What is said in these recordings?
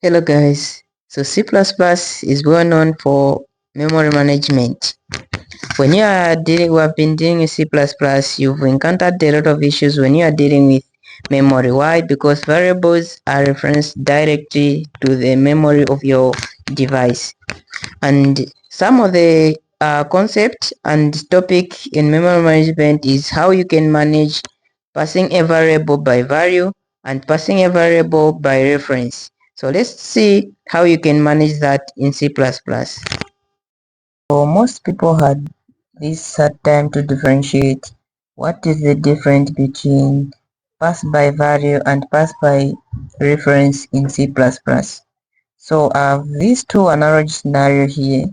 Hello guys, so C++ is well known for memory management. When you are dealing, we have been dealing with C++, you've encountered a lot of issues when you are dealing with memory. Why? Because variables are referenced directly to the memory of your device. And some of the concept and topic in memory management is how you can manage passing a variable by value and passing a variable by reference. So let's see how you can manage that in C++. So most people had this hard time to differentiate what is the difference between pass by value and pass by reference in C++. So I have these two analogy scenario here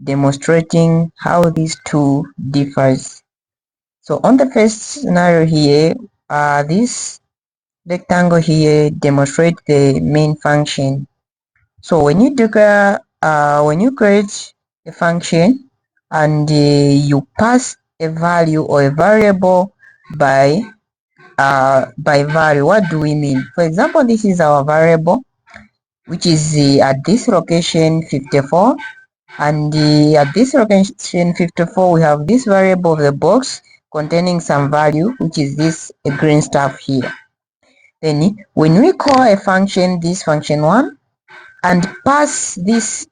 demonstrating how these two differs. So on the first scenario here, this rectangle here demonstrates the main function. So when you declare, when you create a function and you pass a value or a variable by value, what do we mean? For example, this is our variable, which is at this location 54, and at this location 54 we have this variable of the box containing some value, which is this green stuff here. Then when we call a function, this function 1, and pass this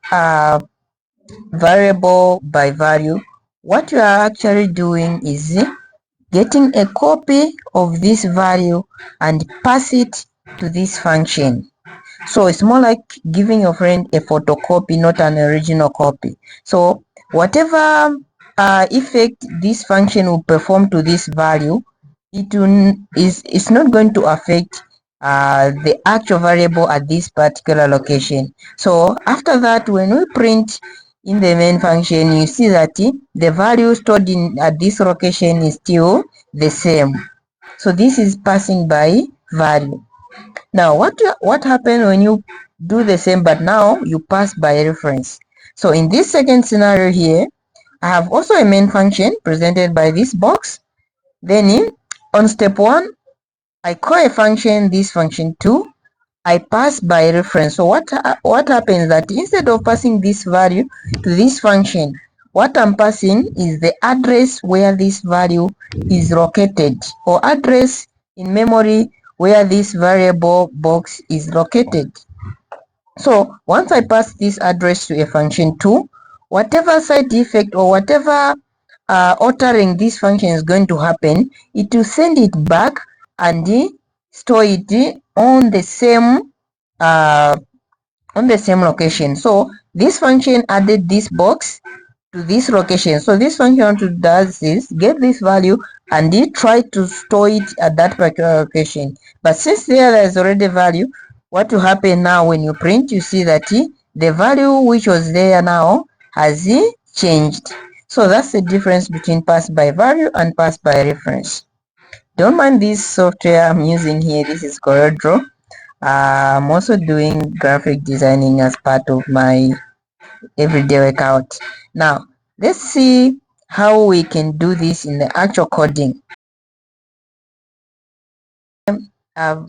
variable by value, what you are actually doing is getting a copy of this value and pass it to this function. So it's more like giving your friend a photocopy, not an original copy. So whatever effect this function will perform to this value, it's not going to affect the actual variable at this particular location. So after that, when we print in the main function, you see that the value stored in at this location is still the same. So this is passing by value. Now what happened when you do the same but now you pass by reference? So in this second scenario here, I have also a main function presented by this box. Then on step 1, I call a function, this function 2, I pass by reference. So what happens that instead of passing this value to this function, what I'm passing is the address where this value is located, or address in memory where this variable box is located. So once I pass this address to a function 2, whatever side effect or whatever altering this function is going to happen, it will send it back and store it on the same location. So this function added this box to this location. So this function does is get this value and it try to store it at that particular location. But since there is already value, what will happen now when you print, you see that the value which was there now has changed. So that's the difference between pass by value and pass by reference. Don't mind this software I'm using here. This is CorelDRAW. I'm also doing graphic designing as part of my everyday workout. Now let's see how we can do this in the actual coding. I've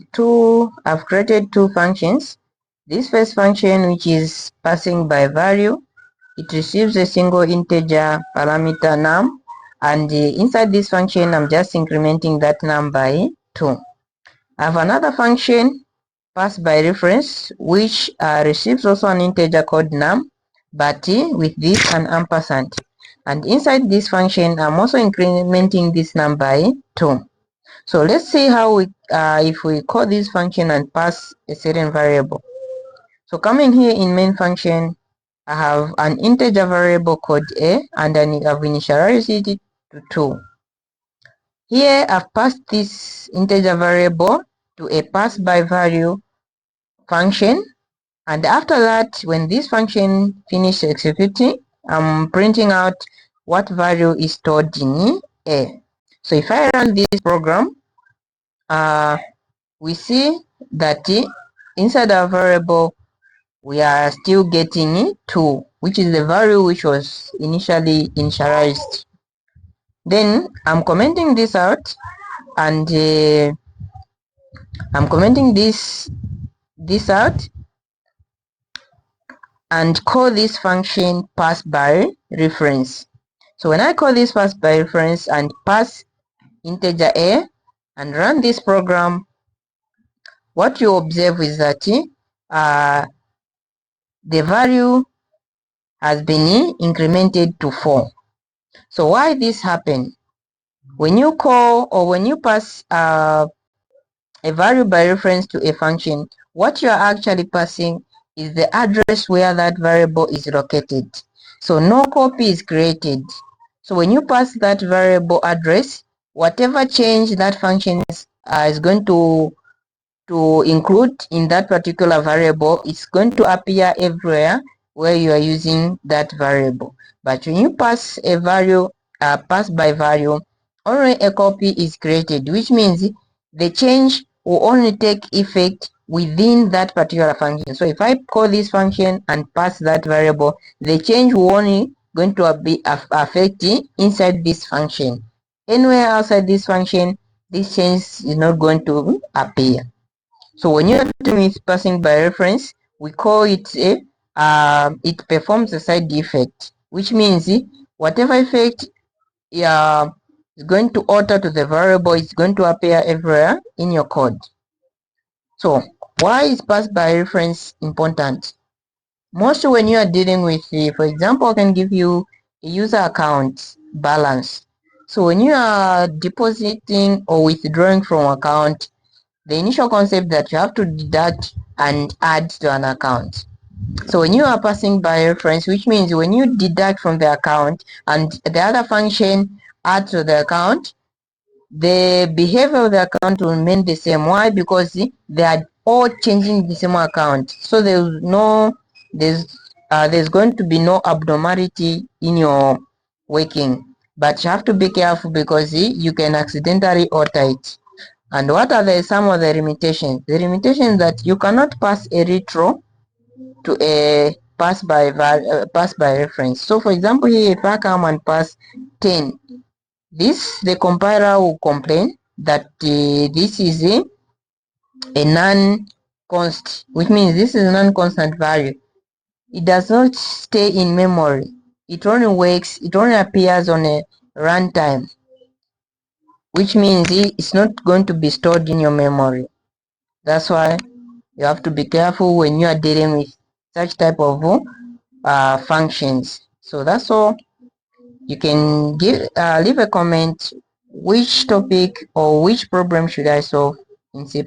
created two functions. This first function, which is passing by value, it receives a single integer parameter num, and inside this function I'm just incrementing that num by 2. I have another function, pass by reference, which receives also an integer called num, but with this an ampersand. And inside this function I'm also incrementing this num by 2. So let's see how we if we call this function and pass a certain variable. So coming here in main function, I have an integer variable called a, and then I've initialized it to 2. Here I've passed this integer variable to a pass by value function, and after that, when this function finishes executing, I'm printing out what value is stored in a. So if I run this program, we see that inside our variable we are still getting 2, which is the value which was initially initialized. Then I'm commenting this out, and I'm commenting this out, and call this function pass by reference. So when I call this pass by reference and pass integer a and run this program, what you observe is that the value has been incremented to 4. So why this happen? When you call or when you pass a value by reference to a function, what you are actually passing is the address where that variable is located. So no copy is created. So when you pass that variable address, whatever change that function is going to include in that particular variable, it's going to appear everywhere where you are using that variable. But when you pass a value, pass by value, only a copy is created, which means the change will only take effect within that particular function. So if I call this function and pass that variable, the change will only going to be affecting inside this function. Anywhere outside this function, this change is not going to appear. So when you're doing with passing by reference, we call it a it performs a side effect, which means whatever effect is going to alter to the variable is going to appear everywhere in your code. So why is pass by reference important? Mostly when you are dealing with, for example, I can give you a user account balance. So when you are depositing or withdrawing from account, the initial concept that you have to deduct and add to an account. So when you are passing by reference, which means when you deduct from the account and the other function add to the account, the behavior of the account will remain the same. Why? Because they are all changing the same account. So there's going to be no abnormality in your working. But you have to be careful because you can accidentally alter it. And what are some of the limitations? The limitation that you cannot pass a retro to a pass by reference. So for example, here if I come and pass 10, the compiler will complain that this is a non-const, which means this is a non-constant value. It does not stay in memory. It only appears on a runtime, which means it's not going to be stored in your memory. That's why you have to be careful when you are dealing with such type of functions. So that's all. You can leave a comment which topic or which problem should I solve in C++.